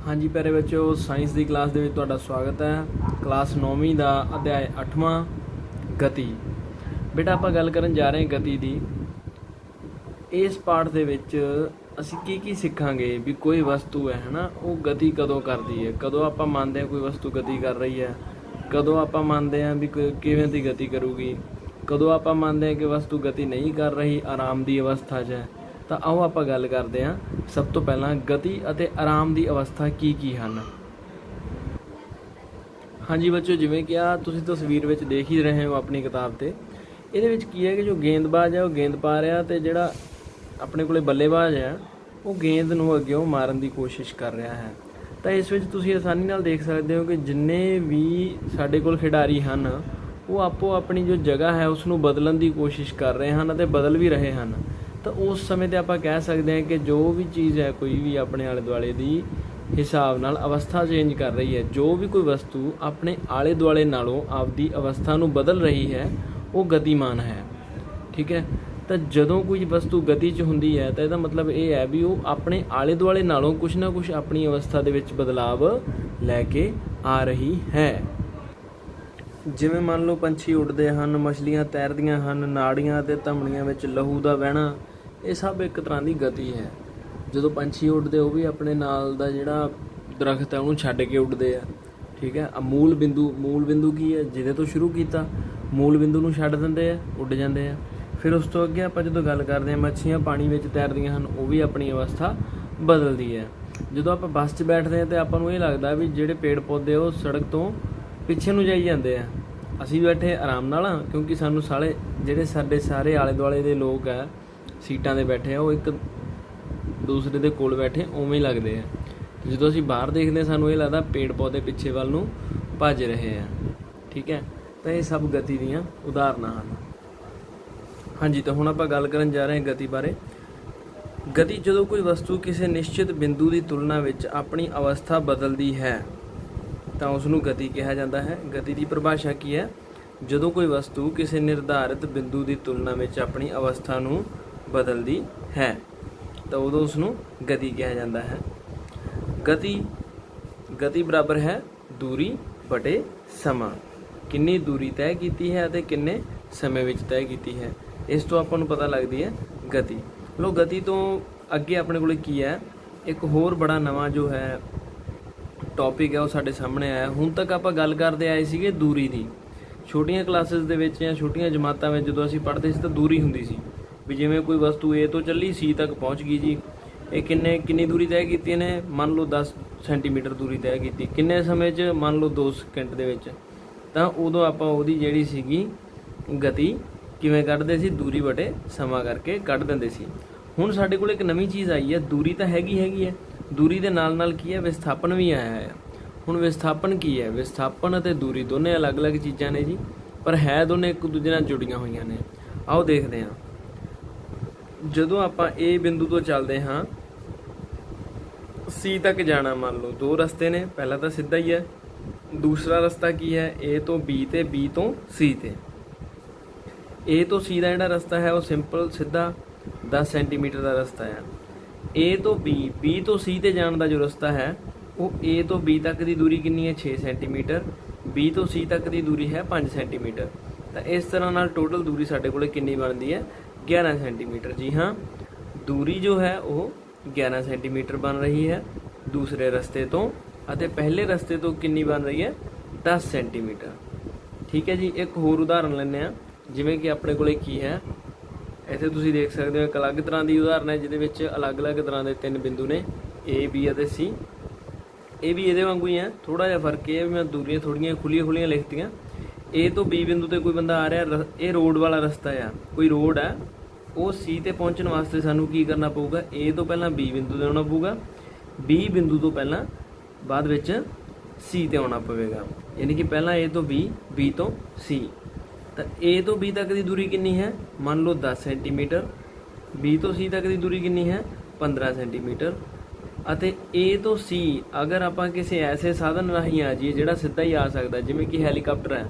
हाँ जी प्यारे बच्चों, साइंस की क्लास के तुहाडा स्वागत है। क्लास 9वीं का अध्याय 8वां गति। बेटा आपां गल करन जा रहे हैं गति की। इस पाठ दे विच असीं की सीखांगे भी कोई वस्तु है ना, वो गति कदों करती है, कदों आपां मानते हैं कोई वस्तु गति कर रही है, कदों आपां मानते हैं भी किवें दी गति करूगी, कदों आपां मानते हैं कि वस्तु गति नहीं कर रही, आराम की अवस्था 'च है। तो आओ आपां गल करते हैं। सब तो पहला गति अते आराम की अवस्था की हैं। हाँ जी बच्चों, जिवें कि तुसीं तस्वीर में देख ही रहे हो अपनी किताब से, ये की है कि जो गेंदबाज है वो गेंद पा रहा, तो जिहड़ा अपने कोले बल्लेबाज है वो गेंद नूं अग्गों मारन की कोशिश कर रहा है। तो इस विच तुसीं आसानी नाल देख सकते हो कि जिन्ने भी साडे कोल खिडारी हैं वो आपो अपनी जो जगह है उसनूं बदलण की कोशिश कर रहे हैं तो बदल भी रहे हैं। तो उस समय ते आपां कह सकते हैं कि जो भी चीज़ है कोई भी अपने आले दुआले की हिसाब नाल अवस्था चेंज कर रही है, जो भी कोई वस्तु अपने आले दुआले नालों आपदी अवस्था नूं बदल रही है वो गतिमान है। ठीक है, तो जदों कोई वस्तु गति च हुंदी है तो इसदा मतलब ये है भी वो अपने आले दुआले नालों कुछ ना कुछ अपनी अवस्था दे विच बदलाव लैके आ रही है। जिवें मान लो पंछी उड़ते हैं, मछलियां तैरदियां हैं, नाड़ियां ते धमनियां विच लहू का बहना, ये सब एक तरह की गति है। जो पंछी उड़ते वो भी अपने नाल दा जिहड़ा दरख्त है उन्होंने छड्ड के उड़ते हैं। ठीक है, मूल बिंदु की है जिहदे तो शुरू किया, मूल बिंदु नूं छड्ड दिंदे आ, उड़ जाते हैं। फिर उस तो अगे आपां जदों गल करते हैं मच्छियां पानी में तैरदियां हैं, वो भी अपनी अवस्था बदलती है। जो आप बस च बैठते हैं तो आपां नूं ये लगता भी जिहड़े पेड़ पौधे वो सड़क तो पिछे नूं जाई जाते हैं, असीं बैठे आराम नाल, क्योंकि सानूं सारे जिहड़े साडे सारे आले दुआले दे लोग है सीटां ते बैठे वो एक दूसरे दे कोल बैठे उवें ही लगते हैं। जो असीं बाहर देखते हैं सानूं ये लगता पेड़ पौधे पिछे वाल नूं भज रहे हैं। ठीक है, तो ये सब गति दीयां उदाहरणां हैं। हाँ जी, तो हुण आपां गल करन जा रहे हैं गति बारे। गति जदों कोई वस्तु किसी निश्चित बिंदु की तुलना विच अपनी अवस्था बदलती है तो उसनूं गति कहा जाता है। गति की परिभाषा की है, जदों कोई वस्तु किसी निर्धारित बिंदु की तुलना विच अपनी अवस्था नूं बदलती है तो उदों उसनूं गति कहा जाता है। गति बराबर है दूरी बटे समा। कितनी दूरी तय की है तो कितने समय विच तय की है, इस तो आपां नूं पता लगती है गति। लो गति तो अगे अपने कोल की है, एक होर बड़ा नवा जो है टॉपिक है वो साडे सामने आया। हुण तक आपां गल करते आए सीगे दूरी की। छोटियां क्लासिस दे विच या छोटियां जमातां में जदों असीं पढ़दे सी तां दूरी हुंदी सी भी जिवें कोई वस्तु ए तो चली सी तक पहुँच गई जी, ये किन्नी दूरी तय की ने, मान लो 10 सेंटीमीटर दूरी तय की, किन्ने समय च, मान लो 2 सेकंड दे विच। तां उदों आपां उहदी जिहड़ी सीगी गति किवें कढदे सी, दूरी बटे समा करके कढ दिंदे सी। हुण साडे कोल एक नवीं चीज़ आई है, दूरी तो हैगी है, दूरी दे नाल नाल की है विस्थापन भी आया है। हुण विस्थापन की है, विस्थापन अते दूरी दोने अलग अलग चीज़ां ने जी, पर है दोने एक दूजे नाल जुड़ियां होईयां ने। आओ देखते हैं। जदों आपां ए बिंदु तो चलते हाँ सी तक जाना, मान लो 2 रस्ते ने, पहला तो सीधा ही है, दूसरा रस्ता की है ए तो बी ते बी तो सी ते। ए तो सी का जिहड़ा रस्ता है वो सिंपल सीधा 10 सेंटीमीटर का रस्ता है। ए तो बी तो सी ते जाने का जो रस्ता है वो ए तो बी तक की दूरी कितनी है 6 सेंटीमीटर, बी तो सी तक की दूरी है 5 सेंटीमीटर। तो इस तरह नाल टोटल दूरी साडे कोल कितनी बनती है 11 सेंटीमीटर। जी हाँ, दूरी जो है वो 11 सेंटीमीटर बन रही है दूसरे रस्ते तो, अते पहले रस्ते तो कितनी बन रही है 10 सेंटीमीटर। ठीक है जी, एक होर उदाहरण लैंदे आ, जिवें कि अपने कोले की है, इत्थे तुसीं देख सकते हो एक अलग तरह की उदाहरण है जिहदे विच अलग अलग तरह के 3 बिंदु ने ए बी अते सी। ये भी ये वांगू ही है, थोड़ा जिहा फर्क ये मैं दूरियां थोड़ियां खुलियां लिखतियां। ए तो बी बिंदु ते कोई बंदा आ रहा, ये रोड वाला रस्ता है, कोई रोड है, वो सी ते पहुँचने वास्ते सानू की करना पऊगा, ए तो पहला बी बिंदु ते आउणा पऊगा, बी बिंदु तो पहला बाद विच सी ते आउणा पवेगा, यानी कि पहला ए तो बी तो सी। तो ए तो बी तक की दूरी कितनी है, मान लो 10 सेंटीमीटर, बी तो सी तक की दूरी कितनी है 15 सेंटीमीटर। अते ए तो सी अगर आपां किसी ऐसे साधन राही आ जाइए जिहड़ा सीधा ही आ सकता, जिवें कि हैलीकॉप्टर है,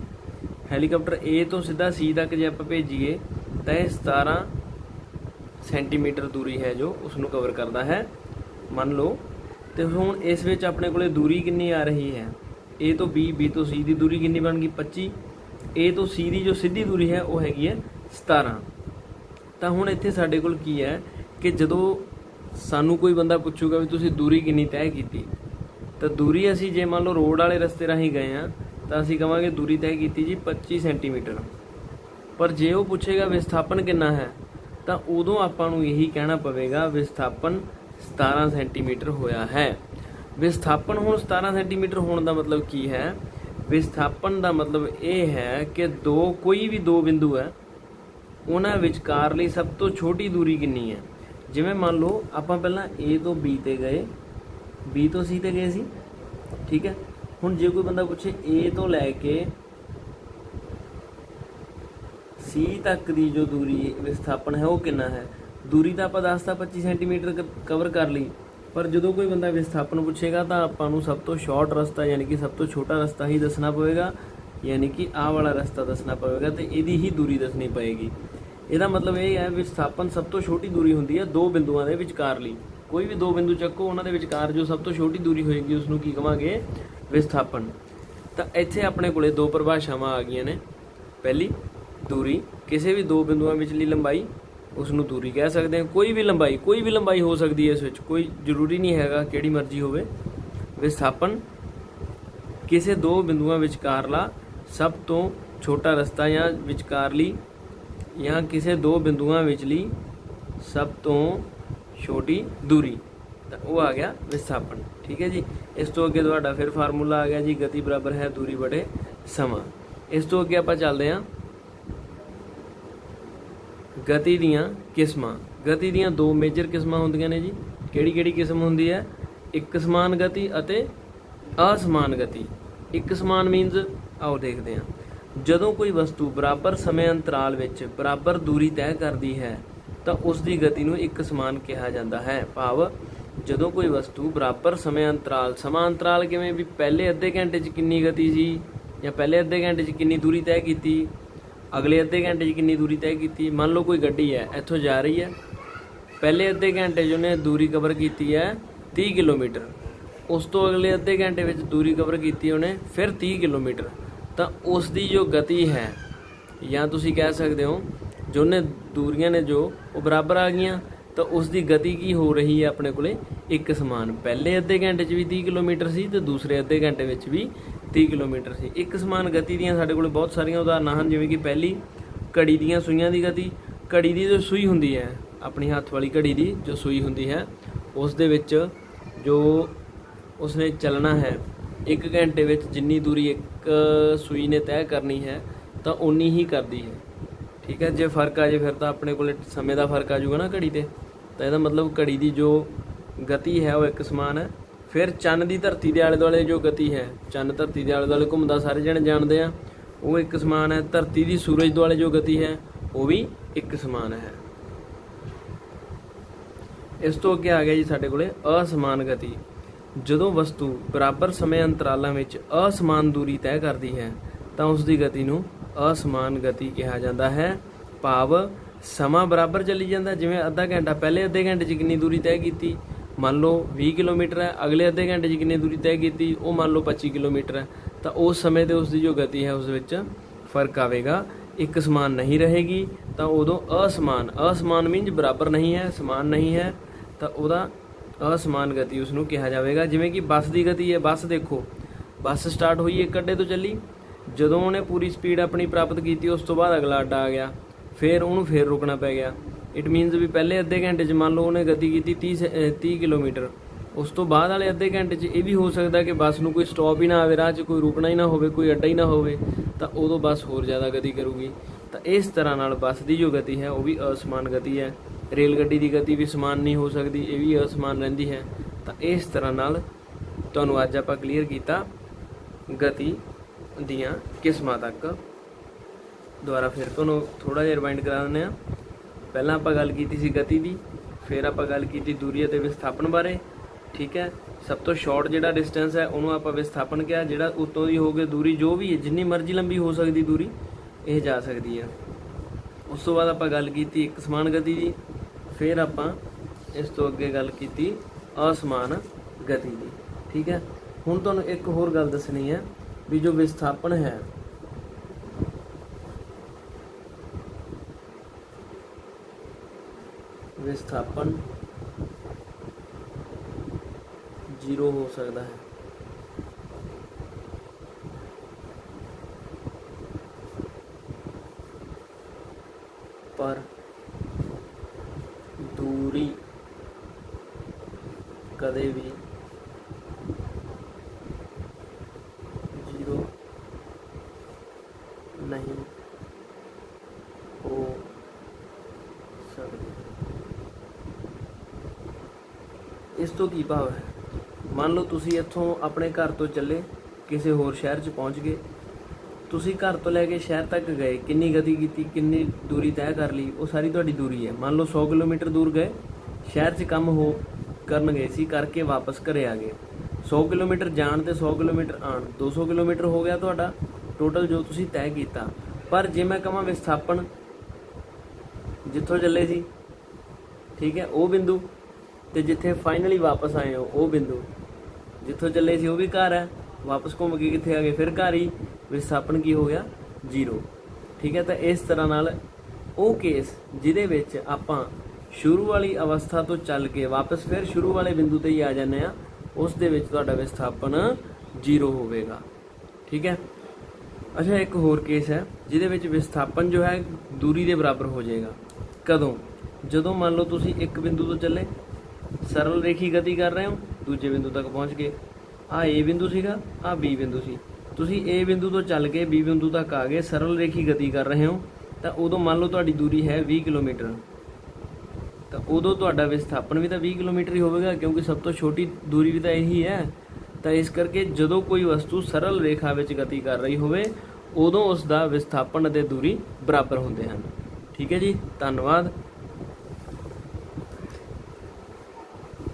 हैलीकॉप्टर ए तो सीधा सी तक जे आपां भेजीए तो 17 सेंटीमीटर दूरी है जो उसनूं कवर करता है। मान लो ਤੇ ਹੁਣ ਇਸ ਵਿੱਚ ਆਪਣੇ ਕੋਲੇ ਦੂਰੀ ਕਿੰਨੀ ਆ ਰਹੀ ਹੈ, A ਤੋਂ B, B ਤੋਂ C ਦੀ ਦੂਰੀ ਕਿੰਨੀ ਬਣ ਗਈ 25, A ਤੋਂ C ਦੀ ਜੋ ਸਿੱਧੀ ਦੂਰੀ ਹੈ ਉਹ ਹੈਗੀ ਹੈ 17। ਤਾਂ ਹੁਣ ਇੱਥੇ ਸਾਡੇ ਕੋਲ ਕੀ ਹੈ ਕਿ ਜਦੋਂ ਸਾਨੂੰ ਕੋਈ ਬੰਦਾ ਪੁੱਛੂਗਾ ਵੀ ਤੁਸੀਂ ਦੂਰੀ ਕਿੰਨੀ ਤੈਅ ਕੀਤੀ, ਤਾਂ ਦੂਰੀ ਅਸੀਂ ਜੇ ਮੰਨ ਲਓ ਰੋਡ ਵਾਲੇ ਰਸਤੇ ਰਾਹੀਂ ਗਏ ਆ ਤਾਂ ਅਸੀਂ ਕਹਾਂਗੇ ਦੂਰੀ ਤੈਅ ਕੀਤੀ ਜੀ 25 ਸੈਂਟੀਮੀਟਰ। ਪਰ ਜੇ ਉਹ ਪੁੱਛੇਗਾ ਵਿਸਥਾਪਨ ਕਿੰਨਾ ਹੈ ਤਾਂ ਉਦੋਂ ਆਪਾਂ ਨੂੰ ਇਹੀ ਕਹਿਣਾ ਪਵੇਗਾ ਵਿਸਥਾਪਨ 17 ਸੈਂਟੀਮੀਟਰ ਹੋਇਆ ਹੈ। ਵਿਸਥਾਪਨ ਹੁਣ 17 ਸੈਂਟੀਮੀਟਰ ਹੋਣ ਦਾ ਮਤਲਬ ਕੀ ਹੈ? ਵਿਸਥਾਪਨ ਦਾ ਮਤਲਬ ਇਹ ਹੈ ਕਿ ਕੋਈ ਵੀ ਦੋ ਬਿੰਦੂ ਹੈ ਉਹਨਾਂ ਵਿਚਕਾਰਲੀ ਸਭ ਤੋਂ ਛੋਟੀ ਦੂਰੀ ਕਿੰਨੀ ਹੈ। ਜਿਵੇਂ ਮੰਨ ਲਓ ਆਪਾਂ ਪਹਿਲਾਂ A ਤੋਂ B ਤੇ ਗਏ, B ਤੋਂ C ਤੇ ਗਏ ਸੀ, ਠੀਕ ਹੈ। ਹੁਣ ਜੇ ਕੋਈ ਬੰਦਾ ਪੁੱਛੇ A ਤੋਂ ਲੈ ਕੇ C ਤੱਕ ਦੀ ਜੋ ਦੂਰੀ ਵਿਸਥਾਪਨ ਹੈ ਉਹ ਕਿੰਨਾ ਹੈ, ਦੂਰੀ ਤਾਂ ਆਪਾਂ ਦੱਸਤਾ 25 ਸੈਂਟੀਮੀਟਰ ਕਵਰ ਕਰ ਲਈ। ਪਰ ਜਦੋਂ ਕੋਈ ਬੰਦਾ ਵਿਸਥਾਪਨ ਪੁੱਛੇਗਾ ਤਾਂ ਆਪਾਂ ਨੂੰ ਸਭ ਤੋਂ ਸ਼ਾਰਟ ਰਸਤਾ ਯਾਨੀ ਕਿ ਸਭ ਤੋਂ ਛੋਟਾ ਰਸਤਾ ਹੀ ਦੱਸਣਾ ਪਵੇਗਾ, ਯਾਨੀ ਕਿ ਆਹ ਵਾਲਾ ਰਸਤਾ ਦੱਸਣਾ ਪਵੇਗਾ ਤੇ ਇਹਦੀ ਹੀ ਦੂਰੀ ਦੱਸਣੀ ਪਏਗੀ। ਇਹਦਾ ਮਤਲਬ ਇਹ ਹੈ ਵਿਸਥਾਪਨ ਸਭ ਤੋਂ ਛੋਟੀ ਦੂਰੀ ਹੁੰਦੀ ਹੈ ਦੋ ਬਿੰਦੂਆਂ ਦੇ ਵਿਚਕਾਰਲੀ। ਕੋਈ ਵੀ ਦੋ ਬਿੰਦੂ ਚੱਕੋ, ਉਹਨਾਂ ਦੇ ਵਿਚਕਾਰ ਜੋ ਸਭ ਤੋਂ ਛੋਟੀ ਦੂਰੀ ਹੋਏਗੀ ਉਸ ਨੂੰ ਕੀ ਕਹਾਂਗੇ? ਵਿਸਥਾਪਨ। ਤਾਂ ਇੱਥੇ ਆਪਣੇ ਕੋਲੇ ਦੋ ਪਰਿਭਾਸ਼ਾਵਾਂ ਆ ਗਈਆਂ ਨੇ। ਪਹਿਲੀ, ਦੂਰੀ, ਕਿਸੇ ਵੀ ਦੋ ਬਿੰਦੂਆਂ ਵਿਚਲੀ ਲੰਬਾਈ ਉਸ ਨੂੰ ਦੂਰੀ ਕਹਿ ਸਕਦੇ ਹਾਂ। ਕੋਈ ਵੀ ਲੰਬਾਈ ਹੋ ਸਕਦੀ ਹੈ, ਇਸ ਵਿੱਚ ਕੋਈ ਜ਼ਰੂਰੀ ਨਹੀਂ ਹੈਗਾ ਕਿਹੜੀ ਮਰਜ਼ੀ ਹੋਵੇ। ਵਿਸਥਾਪਨ, ਕਿਸੇ ਦੋ ਬਿੰਦੂਆਂ ਵਿਚਕਾਰਲਾ ਸਭ ਤੋਂ ਛੋਟਾ ਰਸਤਾ ਜਾਂ ਵਿਚਕਾਰਲੀ ਜਾਂ ਕਿਸੇ ਦੋ ਬਿੰਦੂਆਂ ਵਿਚਲੀ ਸਭ ਤੋਂ ਛੋਟੀ ਦੂਰੀ, ਤਾਂ ਉਹ ਆ ਗਿਆ ਵਿਸਥਾਪਨ। ਠੀਕ ਹੈ ਜੀ। ਇਸ ਤੋਂ ਅੱਗੇ ਤੁਹਾਡਾ ਫਿਰ ਫਾਰਮੂਲਾ ਆ ਗਿਆ ਜੀ, ਗਤੀ ਬਰਾਬਰ ਹੈ ਦੂਰੀ ਬਟੇ ਸਮਾਂ। ਇਸ ਤੋਂ ਅੱਗੇ ਆਪਾਂ ਚੱਲਦੇ ਹਾਂ ਗਤੀ ਦੀਆਂ ਕਿਸਮਾਂ। ਗਤੀ ਦੀਆਂ ਦੋ ਮੇਜਰ ਕਿਸਮਾਂ ਹੁੰਦੀਆਂ ਨੇ ਜੀ। ਕਿਹੜੀ ਕਿਸਮ ਹੁੰਦੀ ਹੈ? ਇੱਕ ਸਮਾਨ ਗਤੀ ਅਤੇ ਅਸਮਾਨ ਗਤੀ। ਇੱਕ ਸਮਾਨ ਮੀਨਸ ਆਓ ਦੇਖਦੇ ਹਾਂ, ਜਦੋਂ ਕੋਈ ਵਸਤੂ ਬਰਾਬਰ ਸਮੇਂ ਅੰਤਰਾਲ ਵਿੱਚ ਬਰਾਬਰ ਦੂਰੀ ਤੈਅ ਕਰਦੀ ਹੈ ਤਾਂ ਉਸ ਦੀ ਗਤੀ ਨੂੰ ਇੱਕ ਸਮਾਨ ਕਿਹਾ ਜਾਂਦਾ ਹੈ। ਭਾਵ ਜਦੋਂ ਕੋਈ ਵਸਤੂ ਬਰਾਬਰ ਸਮੇਂ ਅੰਤਰਾਲ, ਸਮਾਂ ਅੰਤਰਾਲ ਕਿਵੇਂ ਵੀ ਪਹਿਲੇ ਅੱਧੇ ਘੰਟੇ 'ਚ ਕਿੰਨੀ ਗਤੀ ਸੀ ਜਾਂ ਪਹਿਲੇ ਅੱਧੇ ਘੰਟੇ 'ਚ ਕਿੰਨੀ ਦੂਰੀ ਤੈਅ ਕੀਤੀ, ਅਗਲੇ ਅੱਧੇ ਘੰਟੇ 'ਚ ਕਿੰਨੀ ਦੂਰੀ ਤੈਅ ਕੀਤੀ। ਮੰਨ ਲਓ ਕੋਈ ਗੱਡੀ ਹੈ, ਇੱਥੋਂ ਜਾ ਰਹੀ ਹੈ, ਪਹਿਲੇ ਅੱਧੇ ਘੰਟੇ 'ਚ ਉਹਨੇ ਦੂਰੀ ਕਵਰ ਕੀਤੀ ਹੈ 30 ਕਿਲੋਮੀਟਰ, ਉਸ ਤੋਂ ਅਗਲੇ ਅੱਧੇ ਘੰਟੇ ਵਿੱਚ ਦੂਰੀ ਕਵਰ ਕੀਤੀ ਉਹਨੇ ਫਿਰ 30 ਕਿਲੋਮੀਟਰ, ਤਾਂ ਉਸ ਦੀ ਜੋ ਗਤੀ ਹੈ, ਜਾਂ ਤੁਸੀਂ ਕਹਿ ਸਕਦੇ ਹੋ ਜੋ ਉਹਨੇ ਦੂਰੀਆਂ ਨੇ ਜੋ ਉਹ ਬਰਾਬਰ ਆ ਗਈਆਂ, ਤਾਂ ਉਸ ਦੀ ਗਤੀ ਕੀ ਹੋ ਰਹੀ ਹੈ ਆਪਣੇ ਕੋਲੇ? ਇੱਕ ਸਮਾਨ। ਪਹਿਲੇ ਅੱਧੇ ਘੰਟੇ 'ਚ ਵੀ 30 ਕਿਲੋਮੀਟਰ ਸੀ ਤੇ ਦੂਸਰੇ ਅੱਧੇ ਘੰਟੇ ਵਿੱਚ ਵੀ 30 ਕਿਲੋਮੀਟਰ ਸੀ। ਇੱਕ ਸਮਾਨ ਗਤੀ ਦੀਆਂ ਸਾਡੇ ਕੋਲ ਬਹੁਤ ਸਾਰੀਆਂ ਉਦਾਹਰਨਾਂ ਹਨ, ਜਿਵੇਂ ਕਿ ਪਹਿਲੀ, ਘੜੀ ਦੀਆਂ ਸੂਈਆਂ ਦੀ ਗਤੀ। ਘੜੀ ਦੀ ਜੋ ਸੂਈ ਹੁੰਦੀ ਹੈ, ਆਪਣੀ ਹੱਥ ਵਾਲੀ ਘੜੀ ਦੀ ਜੋ ਸੂਈ ਹੁੰਦੀ ਹੈ, ਉਸ ਦੇ ਵਿੱਚ ਜੋ ਉਸਨੇ ਚੱਲਣਾ ਹੈ 1 ਘੰਟੇ ਵਿੱਚ ਜਿੰਨੀ ਦੂਰੀ ਇੱਕ ਸੂਈ ਨੇ ਤੈਅ ਕਰਨੀ ਹੈ ਤਾਂ ਉਨੀ ਹੀ ਕਰਦੀ ਹੈ। ਠੀਕ ਹੈ। ਜੇ ਫਰਕ ਆ ਜੇ ਫਿਰ ਤਾਂ ਆਪਣੇ ਕੋਲ ਸਮੇਂ ਦਾ ਫਰਕ ਆ ਜਾਊਗਾ ਨਾ ਘੜੀ 'ਤੇ, ਤਾਂ ਇਹਦਾ ਮਤਲਬ ਘੜੀ ਦੀ ਜੋ ਗਤੀ ਹੈ ਉਹ ਇੱਕ ਸਮਾਨ ਹੈ। ਫਿਰ ਚੰਨ ਦੀ ਧਰਤੀ ਦੇ ਆਲੇ ਦੁਆਲੇ ਜੋ ਗਤੀ ਹੈ, ਚੰਨ ਧਰਤੀ ਦੇ ਆਲੇ ਦੁਆਲੇ ਘੁੰਮਦਾ ਸਾਰੇ ਜਣੇ ਜਾਣਦੇ ਆ, ਉਹ ਇੱਕ ਸਮਾਨ ਹੈ। ਧਰਤੀ ਦੀ ਸੂਰਜ ਦੁਆਲੇ ਜੋ ਗਤੀ ਹੈ ਉਹ ਵੀ ਇੱਕ ਸਮਾਨ ਹੈ। ਇਸ ਤੋਂ ਅੱਗੇ ਆ ਗਿਆ ਜੀ ਸਾਡੇ ਕੋਲੇ ਅਸਮਾਨ ਗਤੀ। ਜਦੋਂ ਵਸਤੂ ਬਰਾਬਰ ਸਮੇਂ ਅੰਤਰਾਲਾਂ ਵਿੱਚ ਅਸਮਾਨ ਦੂਰੀ ਤੈਅ ਕਰਦੀ ਹੈ ਤਾਂ ਉਸ ਦੀ ਗਤੀ ਨੂੰ ਅਸਮਾਨ ਗਤੀ ਕਿਹਾ ਜਾਂਦਾ ਹੈ। ਭਾਵ ਸਮਾਂ ਬਰਾਬਰ ਚੱਲੀ ਜਾਂਦਾ। ਜਿਵੇਂ ਅੱਧਾ ਘੰਟਾ, ਪਹਿਲੇ ਅੱਧੇ ਘੰਟੇ 'ਚ ਕਿੰਨੀ ਦੂਰੀ ਤੈਅ ਕੀਤੀ, ਮੰਨ ਲਓ 20 ਕਿਲੋਮੀਟਰ ਹੈ, ਅਗਲੇ ਅੱਧੇ ਘੰਟੇ 'ਚ ਕਿੰਨੀ ਦੂਰੀ ਤੈਅ ਕੀਤੀ, ਉਹ ਮੰਨ ਲਓ 25 ਕਿਲੋਮੀਟਰ ਹੈ, ਤਾਂ ਉਸ ਸਮੇਂ 'ਤੇ ਉਸ ਦੀ ਜੋ ਗਤੀ ਹੈ ਉਸ ਵਿੱਚ ਫਰਕ ਆਵੇਗਾ, ਇੱਕ ਸਮਾਨ ਨਹੀਂ ਰਹੇਗੀ। ਤਾਂ ਉਦੋਂ ਅਸਮਾਨ ਮੀਨਸ ਬਰਾਬਰ ਨਹੀਂ ਹੈ, ਸਮਾਨ ਨਹੀਂ ਹੈ, ਤਾਂ ਉਹਦਾ ਅਸਮਾਨ ਗਤੀ ਉਸ ਨੂੰ ਕਿਹਾ ਜਾਵੇਗਾ। ਜਿਵੇਂ ਕਿ ਬੱਸ ਦੀ ਗਤੀ ਹੈ। ਬੱਸ ਦੇਖੋ, ਬੱਸ ਸਟਾਰਟ ਹੋਈ ਇੱਕ ਅੱਡੇ ਤੋਂ ਚੱਲੀ, ਜਦੋਂ ਉਹਨੇ ਪੂਰੀ ਸਪੀਡ ਆਪਣੀ ਪ੍ਰਾਪਤ ਕੀਤੀ ਉਸ ਤੋਂ ਬਾਅਦ ਅਗਲਾ ਅੱਡਾ ਆ ਗਿਆ, ਫਿਰ ਉਹਨੂੰ ਫਿਰ ਰੁਕਣਾ ਪੈ ਗਿਆ। ਇਟ ਮੀਨਸ ਵੀ ਪਹਿਲੇ ਅੱਧੇ ਘੰਟੇ 'ਚ ਮੰਨ ਲਓ ਉਹਨੇ ਗਤੀ ਕੀਤੀ 30 ਕਿਲੋਮੀਟਰ, ਉਸ ਤੋਂ ਬਾਅਦ ਵਾਲੇ ਅੱਧੇ ਘੰਟੇ 'ਚ ਇਹ ਵੀ ਹੋ ਸਕਦਾ ਕਿ ਬੱਸ ਨੂੰ ਕੋਈ ਸਟਾਪ ਹੀ ਨਾ ਆਵੇ, ਰਾਹ 'ਚ ਕੋਈ ਰੁਕਣਾ ਹੀ ਨਾ ਹੋਵੇ, ਕੋਈ ਅੱਡਾ ਹੀ ਨਾ ਹੋਵੇ, ਤਾਂ ਉਦੋਂ ਬੱਸ ਹੋਰ ਜ਼ਿਆਦਾ ਗਤੀ ਕਰੂਗੀ। ਤਾਂ ਇਸ ਤਰ੍ਹਾਂ ਨਾਲ ਬੱਸ ਦੀ ਜੋ ਗਤੀ ਹੈ ਉਹ ਵੀ ਅਸਮਾਨ ਗਤੀ ਹੈ। ਰੇਲ ਗੱਡੀ ਦੀ ਗਤੀ ਵੀ ਸਮਾਨ ਨਹੀਂ ਹੋ ਸਕਦੀ, ਇਹ ਵੀ ਅਸਮਾਨ ਰਹਿੰਦੀ ਹੈ। ਤਾਂ ਇਸ ਤਰ੍ਹਾਂ ਨਾਲ ਤੁਹਾਨੂੰ ਅੱਜ ਆਪਾਂ ਕਲੀਅਰ ਕੀਤਾ ਗਤੀ ਦੀਆਂ ਕਿਸਮਾਂ ਤੱਕ। ਦੁਬਾਰਾ ਫਿਰ ਤੁਹਾਨੂੰ ਥੋੜ੍ਹਾ ਜਿਹਾ ਰਿਵਾਈਂਡ ਕਰਾ ਦਿੰਦੇ ਹਾਂ। ਪਹਿਲਾਂ ਆਪਾਂ ਗੱਲ ਕੀਤੀ ਸੀ ਗਤੀ ਦੀ, ਫਿਰ ਆਪਾਂ ਗੱਲ ਕੀਤੀ ਦੂਰੀ ਅਤੇ ਵਿਸਥਾਪਨ ਬਾਰੇ। ਠੀਕ ਹੈ। ਸਭ ਤੋਂ ਸ਼ਾਰਟ ਜਿਹੜਾ ਡਿਸਟੈਂਸ ਹੈ ਉਹਨੂੰ ਆਪਾਂ ਵਿਸਥਾਪਨ ਕਿਹਾ, ਜਿਹੜਾ ਉੱਤੋਂ ਦੀ ਹੋ ਕੇ ਦੂਰੀ ਜੋ ਵੀ ਹੈ ਜਿੰਨੀ ਮਰਜ਼ੀ ਲੰਬੀ ਹੋ ਸਕਦੀ ਦੂਰੀ ਇਹ ਜਾ ਸਕਦੀ ਹੈ। ਉਸ ਤੋਂ ਬਾਅਦ ਆਪਾਂ ਗੱਲ ਕੀਤੀ ਇੱਕ ਸਮਾਨ ਗਤੀ ਦੀ, ਫਿਰ ਆਪਾਂ ਇਸ ਤੋਂ ਅੱਗੇ ਗੱਲ ਕੀਤੀ ਅਸਮਾਨ ਗਤੀ ਦੀ। ਠੀਕ ਹੈ, ਹੁਣ ਤੁਹਾਨੂੰ ਇੱਕ ਹੋਰ ਗੱਲ ਦੱਸਣੀ ਹੈ ਵੀ ਜੋ ਵਿਸਥਾਪਨ ਹੈ ਵਿਸਥਾਪਨ 0 ਹੋ ਸਕਦਾ ਹੈ। पर दूरी कदे भी 0 नहीं हो सकती। इस तो की भाव है, मान लो तुसी इत्थों अपने घर तो चले किसी होर शहर च पहुँच गए, ਤੁਸੀਂ ਘਰ ਤੋਂ ਲੈ ਕੇ ਸ਼ਹਿਰ ਤੱਕ ਗਏ, ਕਿੰਨੀ ਗਤੀ ਕੀਤੀ, ਕਿੰਨੀ ਦੂਰੀ ਤੈਅ ਕਰ ਲਈ, ਉਹ ਸਾਰੀ ਤੁਹਾਡੀ ਦੂਰੀ ਹੈ। ਮੰਨ ਲਓ 100 ਕਿਲੋਮੀਟਰ ਦੂਰ ਗਏ, ਸ਼ਹਿਰ 'ਚ ਕੰਮ ਕਰਨ ਗਏ ਸੀ, ਕਰਕੇ ਵਾਪਸ ਘਰੇ ਆ ਗਏ। 100 ਕਿਲੋਮੀਟਰ ਜਾਣ ਤੇ 100 ਕਿਲੋਮੀਟਰ ਆਉਣ, 200 ਕਿਲੋਮੀਟਰ ਹੋ ਗਿਆ ਤੁਹਾਡਾ ਟੋਟਲ ਜੋ ਤੁਸੀਂ ਤੈਅ ਕੀਤਾ। ਪਰ ਜੇ ਮੈਂ ਕਹਾਂ ਵਿਸਥਾਪਨ ਜਿੱਥੋਂ ਚੱਲੇ ਸੀ, ਠੀਕ ਹੈ, ਉਹ ਬਿੰਦੂ, ਤੇ ਜਿੱਥੇ ਫਾਈਨਲੀ ਵਾਪਸ ਆਏ ਹੋ ਉਹ ਬਿੰਦੂ, ਜਿੱਥੋਂ ਚੱਲੇ ਸੀ ਉਹ ਵੀ ਘਰ ਹੈ, ਵਾਪਸ ਘੁੰਮ ਕੇ ਕਿੱਥੇ ਆ ਗਏ, ਫਿਰ ਘਰ ਹੀ, ਵਿਸਥਾਪਨ ਕੀ ਹੋ ਗਿਆ 0। ਠੀਕ ਹੈ, ਤਾਂ ਇਸ ਤਰ੍ਹਾਂ ਨਾਲ ਉਹ ਕੇਸ ਜਿਹਦੇ ਵਿੱਚ ਆਪਾਂ ਸ਼ੁਰੂ ਵਾਲੀ ਅਵਸਥਾ ਤੋਂ ਚੱਲ ਕੇ ਵਾਪਸ ਫਿਰ ਸ਼ੁਰੂ ਵਾਲੇ ਬਿੰਦੂ ਤੇ ਹੀ ਆ ਜਾਂਦੇ ਆ, ਉਸ ਦੇ ਵਿੱਚ ਤੁਹਾਡਾ ਵਿਸਥਾਪਨ 0 ਹੋਵੇਗਾ। ਠੀਕ ਹੈ, ਅੱਛਾ ਇੱਕ ਹੋਰ ਕੇਸ ਹੈ ਜਿਹਦੇ ਵਿੱਚ ਵਿਸਥਾਪਨ ਜੋ ਹੈ ਦੂਰੀ ਦੇ ਬਰਾਬਰ ਹੋ ਜਾਏਗਾ। ਕਦੋਂ? ਜਦੋਂ ਮੰਨ ਲਓ ਤੁਸੀਂ ਇੱਕ ਬਿੰਦੂ ਤੋਂ ਚੱਲੇ, ਸਰਲ ਰੇਖੀ ਗਤੀ ਕਰ ਰਹੇ ਹੋ, ਦੂਜੇ ਬਿੰਦੂ ਤੱਕ ਪਹੁੰਚ ਗਏ। ਆ A ਬਿੰਦੂ ਸੀਗਾ, ਆ B ਬਿੰਦੂ ਸੀ, ਤੁਸੀਂ A ਬਿੰਦੂ ਤੋਂ ਚੱਲ ਕੇ B ਬਿੰਦੂ ਤੱਕ ਆ ਗਏ, ਸਰਲ ਰੇਖੀ ਗਤੀ ਕਰ ਰਹੇ ਹੋ, ਤਾਂ ਉਦੋਂ ਮੰਨ ਲਓ ਤੁਹਾਡੀ ਦੂਰੀ ਹੈ 20 ਕਿਲੋਮੀਟਰ, ਤਾਂ ਉਦੋਂ ਤੁਹਾਡਾ ਵਿਸਥਾਪਨ ਵੀ ਤਾਂ 20 ਕਿਲੋਮੀਟਰ ਹੀ ਹੋਵੇਗਾ, ਕਿਉਂਕਿ ਸਭ ਤੋਂ ਛੋਟੀ ਦੂਰੀ ਵੀ ਤਾਂ ਇਹੀ ਹੈ। ਤਾਂ ਇਸ ਕਰਕੇ ਜਦੋਂ ਕੋਈ ਵਸਤੂ ਸਰਲ ਰੇਖਾ ਵਿੱਚ ਗਤੀ ਕਰ ਰਹੀ ਹੋਵੇ, ਉਦੋਂ ਉਸ ਦਾ ਵਿਸਥਾਪਨ ਅਤੇ ਦੂਰੀ ਬਰਾਬਰ ਹੁੰਦੇ ਹਨ। ਠੀਕ ਹੈ ਜੀ, ਧੰਨਵਾਦ।